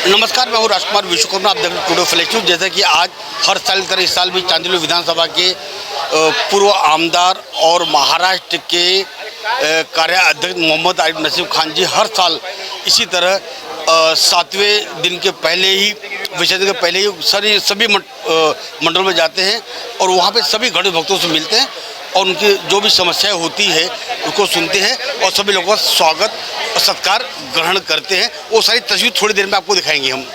नमस्कार, मैं हूँ राजकुमार विश्वकर्मा। आप देख रहे हैं टुडे फ्लैश न्यूज। जैसे कि आज हर साल की तरह इस साल भी चांदील विधानसभा के पूर्व आमदार और महाराष्ट्र के कार्याध्यक्ष मोहम्मद आरिफ नसीम खान जी हर साल इसी तरह 7वें दिन के पहले ही विसर्जन के पहले ही सभी मंडलों में जाते हैं और वहाँ पे सभी गणेश भक्तों से मिलते हैं और उनकी जो भी समस्याएं होती है उसको सुनते हैं और सभी लोगों का स्वागत और सत्कार ग्रहण करते हैं। वो सारी तस्वीर थोड़ी देर में आपको दिखाएंगे हम।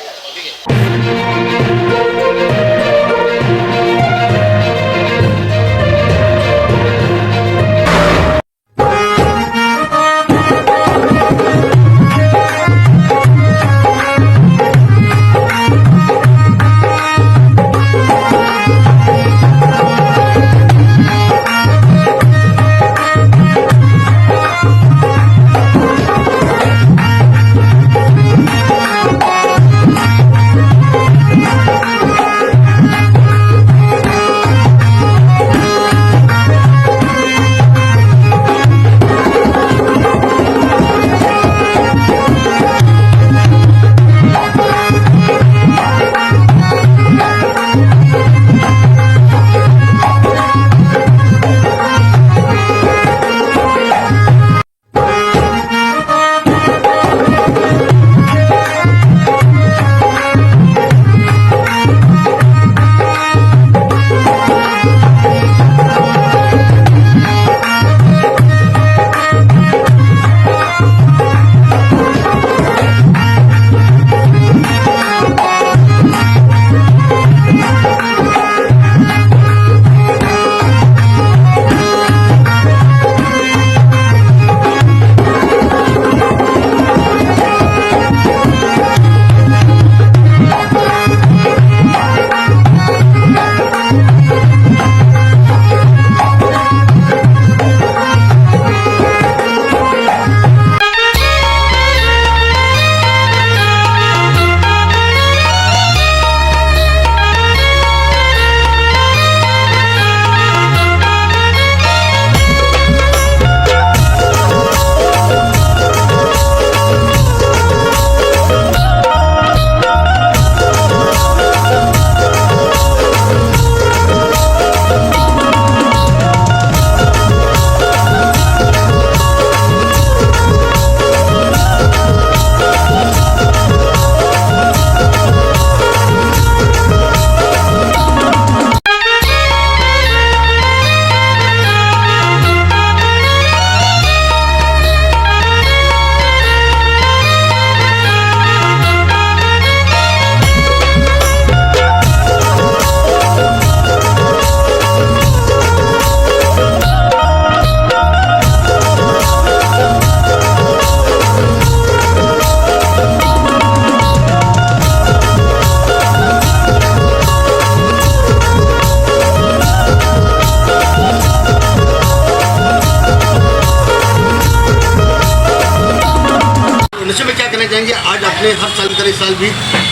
नशे में क्या कहना चाहेंगे? आज अपने हर साल की तरह इस साल भी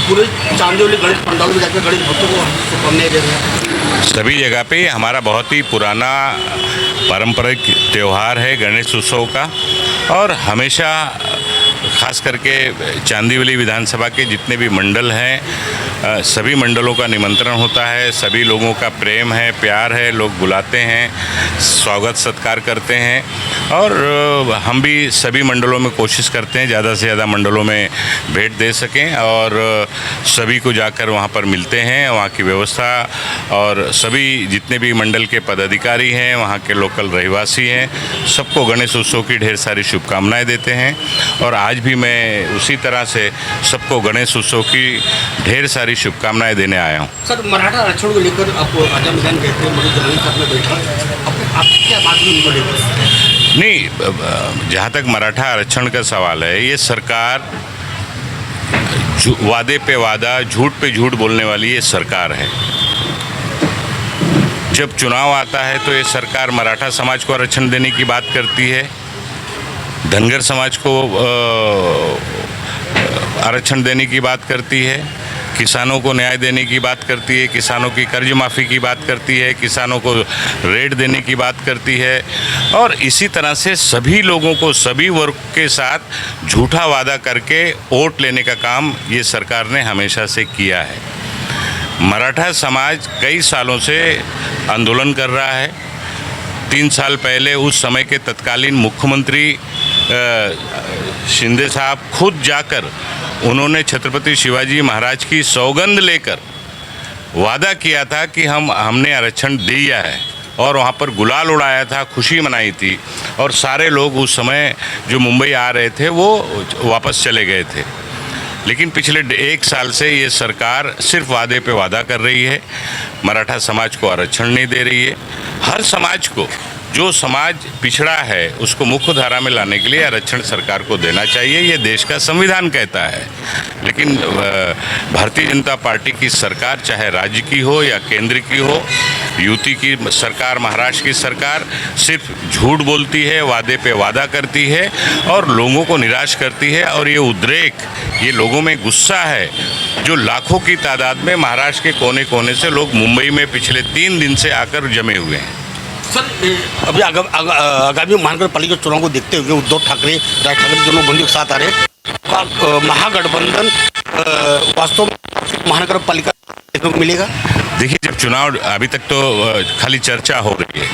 पूरे चांदोली गणेश पंडालों में जाकर गणेश भक्तों को शुभकामनाएं दे रहे हैं। सभी जगह पे हमारा बहुत ही पुराना पारंपरिक त्यौहार है गणेश उत्सव का और हमेशा खास करके चांदीवली विधानसभा के जितने भी मंडल हैं सभी मंडलों का निमंत्रण होता है। सभी लोगों का प्रेम है, प्यार है, लोग बुलाते हैं, स्वागत सत्कार करते हैं और हम भी सभी मंडलों में कोशिश करते हैं ज़्यादा से ज़्यादा मंडलों में भेंट दे सकें और सभी को जाकर वहाँ पर मिलते हैं। वहाँ की व्यवस्था और सभी जितने भी मंडल के पदाधिकारी हैं, वहाँ के लोकल रहवासी हैं, सबको गणेश उत्सव की ढेर सारी शुभकामनाएं देते हैं और आज भी मैं उसी तरह से सबको गणेश उत्सव की ढेर सारी शुभकामनाएं देने आया हूँ। सर, मराठा आरक्षण को लेकर आपको आजा मैदान कहते हैं, में बैठा आप क्या बात नहीं, जहाँ तक मराठा आरक्षण का सवाल है, ये सरकार वादे पे वादा, झूठ पे झूठ बोलने वाली ये सरकार है। जब चुनाव आता है तो ये सरकार मराठा समाज को आरक्षण देने की बात करती है, धनगर समाज को आरक्षण देने की बात करती है, किसानों को न्याय देने की बात करती है, किसानों की कर्ज माफ़ी की बात करती है, किसानों को रेट देने की बात करती है, और इसी तरह से सभी लोगों को, सभी वर्ग के साथ झूठा वादा करके वोट लेने का काम ये सरकार ने हमेशा से किया है। मराठा समाज कई सालों से आंदोलन कर रहा है। 3 साल पहले उस समय के तत्कालीन मुख्यमंत्री शिंदे साहब खुद जाकर उन्होंने छत्रपति शिवाजी महाराज की सौगंध लेकर वादा किया था कि हमने आरक्षण दिया है, और वहाँ पर गुलाल उड़ाया था, खुशी मनाई थी, और सारे लोग उस समय जो मुंबई आ रहे थे वो वापस चले गए थे। लेकिन पिछले 1 साल से ये सरकार सिर्फ वादे पे वादा कर रही है, मराठा समाज को आरक्षण नहीं दे रही है। हर समाज को, जो समाज पिछड़ा है उसको मुख्य धारा में लाने के लिए आरक्षण सरकार को देना चाहिए, ये देश का संविधान कहता है। लेकिन भारतीय जनता पार्टी की सरकार, चाहे राज्य की हो या केंद्र की हो, यूपी की सरकार, महाराष्ट्र की सरकार, सिर्फ झूठ बोलती है, वादे पे वादा करती है और लोगों को निराश करती है। और ये उद्रेक, ये लोगों में गुस्सा है, जो लाखों की तादाद में महाराष्ट्र के कोने कोने से लोग मुंबई में पिछले 3 दिन से आकर जमे हुए हैं। सर, अभी आगामी महानगर पालिका चुनाव को देखते हुए उद्धव ठाकरे, राज ठाकरे दोनों बंधु के साथ आ रहे हैं। महागठबंधन वास्तव में महानगर पालिका देखने को मिलेगा? देखिए, जब चुनाव, अभी तक तो खाली चर्चा हो रही है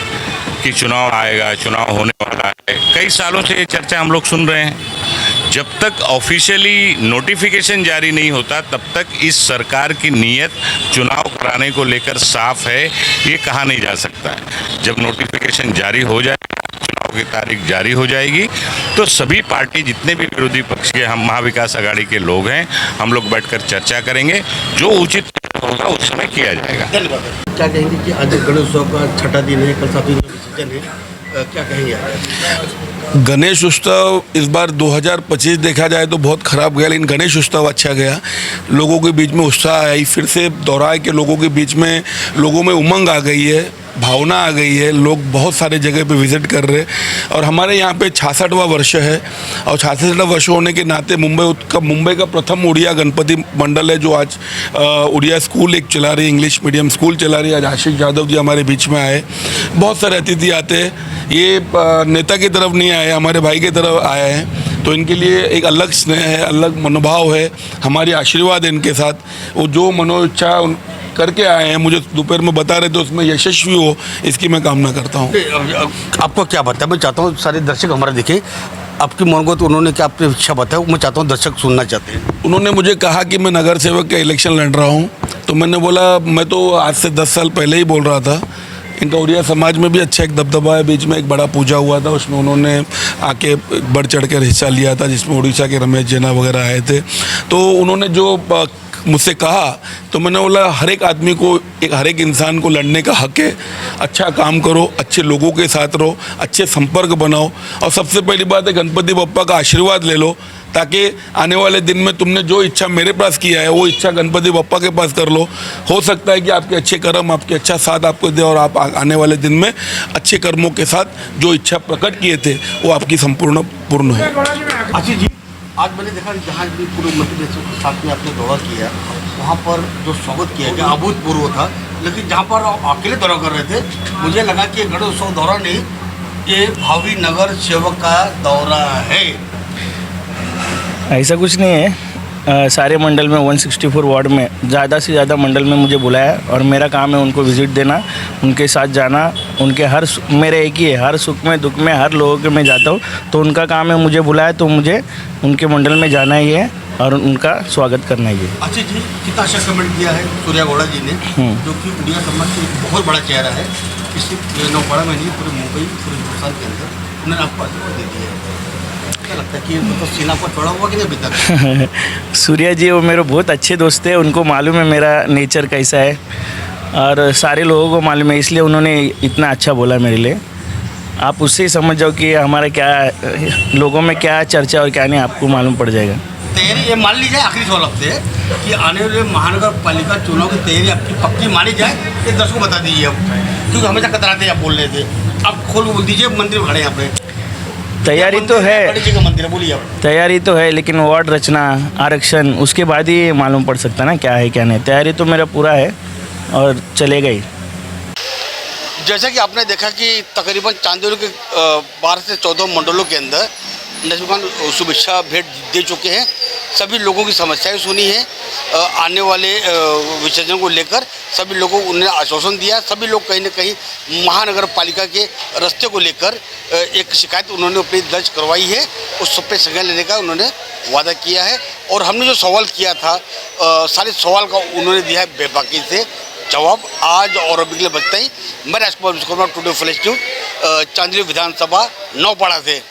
कि चुनाव आएगा, चुनाव होने वाला है। कई सालों से ये चर्चा हम लोग सुन रहे हैं। जब तक ऑफिशियली नोटिफिकेशन जारी नहीं होता तब तक इस सरकार की नीयत चुनाव कराने को लेकर साफ है, ये कहा नहीं जा सकता है। जब नोटिफिकेशन जारी हो जाएगा, चुनाव की तारीख जारी हो जाएगी, तो सभी पार्टी, जितने भी विरोधी पक्ष के, हम महाविकास आघाड़ी के लोग हैं, हम लोग बैठकर चर्चा करेंगे, जो उचित होगा उस समय किया जाएगा। क्या कहेंगे कि आज गणेशोत्सव का 6ठा दिन है, कल 7वीं विसर्जन है, क्या कहेंगे? गणेश उत्सव इस बार 2025 देखा जाए तो बहुत ख़राब गया, लेकिन गणेश उत्सव अच्छा गया। लोगों के बीच में उत्साह आई, फिर से दोहराए के लोगों के बीच में, लोगों में उमंग आ गई है, भावना आ गई है। लोग बहुत सारे जगह पे विज़िट कर रहे हैं और हमारे यहाँ पे 66वां वर्ष है और 66वां वर्ष होने के नाते मुंबई का प्रथम उड़िया गणपति मंडल है, जो आज उड़िया स्कूल एक चला रही है, इंग्लिश मीडियम स्कूल चला रही है। आज आशीष यादव जी हमारे बीच में आए। बहुत सारे अतिथि आते हैं, ये नेता की तरफ नहीं आए, हमारे भाई की तरफ आए हैं, तो इनके लिए एक अलग स्नेह है, अलग मनोभाव है, हमारी आशीर्वाद है इनके साथ। वो जो मनोइच्छा करके आए हैं, मुझे दोपहर में बता रहे थे, उसमें यशस्वी हो, इसकी मैं कामना करता हूँ। आपको क्या बताया? मैं चाहता हूँ सारे दर्शक हमारे देखें, आपकी मन को, तो उन्होंने क्या अपनी इच्छा बताया, मैं चाहता हूँ दर्शक सुनना चाहते हैं। उन्होंने मुझे कहा कि मैं नगर सेवक का इलेक्शन लड़ रहा हूँ, तो मैंने बोला, मैं तो आज से 10 साल पहले ही बोल रहा था। इनका उड़िया समाज में भी अच्छा एक दबदबा है, बीच में एक बड़ा पूजा हुआ था, उसमें उन्होंने आके बढ़ चढ़ कर हिस्सा लिया था, जिसमें उड़ीसा के रमेश जेना वगैरह आए थे। तो उन्होंने जो मुझसे कहा, तो मैंने बोला, हर एक आदमी को, हर एक इंसान को लड़ने का हक है। अच्छा काम करो, अच्छे लोगों के साथ रहो, अच्छे संपर्क बनाओ, और सबसे पहली बात है गणपति बप्पा का आशीर्वाद ले लो, ताकि आने वाले दिन में तुमने जो इच्छा मेरे पास किया है वो इच्छा गणपति बप्पा के पास कर लो। हो सकता है कि आपके अच्छे कर्म, आपके अच्छा साथ आपको दे, और आप आने वाले दिन में अच्छे कर्मों के साथ जो इच्छा प्रकट किए थे वो आपकी पूर्ण हो। आशीष जी, आज मैंने देखा जहाँ भी पूर्व मंत्री के साथ में आपने दौरा किया, वहाँ पर जो स्वागत किया गया अभूतपूर्व था। लेकिन जहाँ पर आप अकेले दौरा कर रहे थे, मुझे लगा कि गणेश उत्सव दौरा नहीं, ये भावी नगर सेवक का दौरा है। ऐसा कुछ नहीं है। सारे मंडल में 164 वार्ड में ज़्यादा से ज़्यादा मंडल में मुझे बुलाया, और मेरा काम है उनको विज़िट देना, उनके साथ जाना, उनके मेरे एक ही है, हर सुख में दुख में हर लोगों के मैं जाता हूँ। तो उनका काम है मुझे बुलाया, तो मुझे उनके मंडल में जाना ही है और उनका स्वागत करना ही है। अच्छा जी, कितना अच्छा कमेंट किया है सूर्या गौड़ा जी ने, जो कि उड़िया समाज से एक बहुत बड़ा चेहरा है। इसी नौपाड़ा में नहीं, पूरे मुंबई, पूरे हिंदुस्तान के अंदर उन्होंने आपको आशीर्वाद दे दिया है। क्या लगता है कि तो सीना पर चढ़ा हुआ कि नहीं अभी तक? सूर्या जी वो मेरे बहुत अच्छे दोस्त हैं, उनको मालूम है मेरा नेचर कैसा है, और सारे लोगों को मालूम है, इसलिए उन्होंने इतना अच्छा बोला मेरे लिए। आप उससे ही समझ जाओ कि हमारा क्या, लोगों में क्या चर्चा और क्या नहीं, आपको मालूम पड़ जाएगा। तैयारी ये मान ली जाए, आखिरी सवाल आपसे कि आने वाले महानगर पालिका चुनाव की तैयारी आपकी पक्की मानी जाए, ये दर्शकों को बता दीजिए आप, क्योंकि हमेशा कतराते आप बोल रहे थे, आप खोल बोल दीजिए, मंत्री खड़े यहाँ पे। तैयारी तो है, बड़ी जगह मंदिर है, बोलिए आप। तैयारी तो है, लेकिन वार्ड रचना, आरक्षण, उसके बाद ही मालूम पड़ सकता ना क्या है क्या नहीं। तैयारी तो मेरा पूरा है और चलेगा ही। जैसा कि आपने देखा कि तकरीबन चांदोली के 12 से 14 मंडलों के अंदर नजमुखान शुभेच्छा भेंट दे चुके हैं। सभी लोगों की समस्याएं सुनी है। आने वाले विसर्जन को लेकर सभी लोगों को उन्होंने आश्वासन दिया। सभी लोग कहीं न कहीं महानगर पालिका के रास्ते को लेकर एक शिकायत उन्होंने अपनी दर्ज करवाई है। उस सब पे संज्ञान लेने का उन्होंने वादा किया है। और हमने जो सवाल किया था सारे सवाल का उन्होंने दिया है बेबाकी से जवाब। आज और अभी के लिए बचता ही। मैं Rajkumar Vishwakarma, today flash news, Chandauli विधानसभा नौपाड़ा से।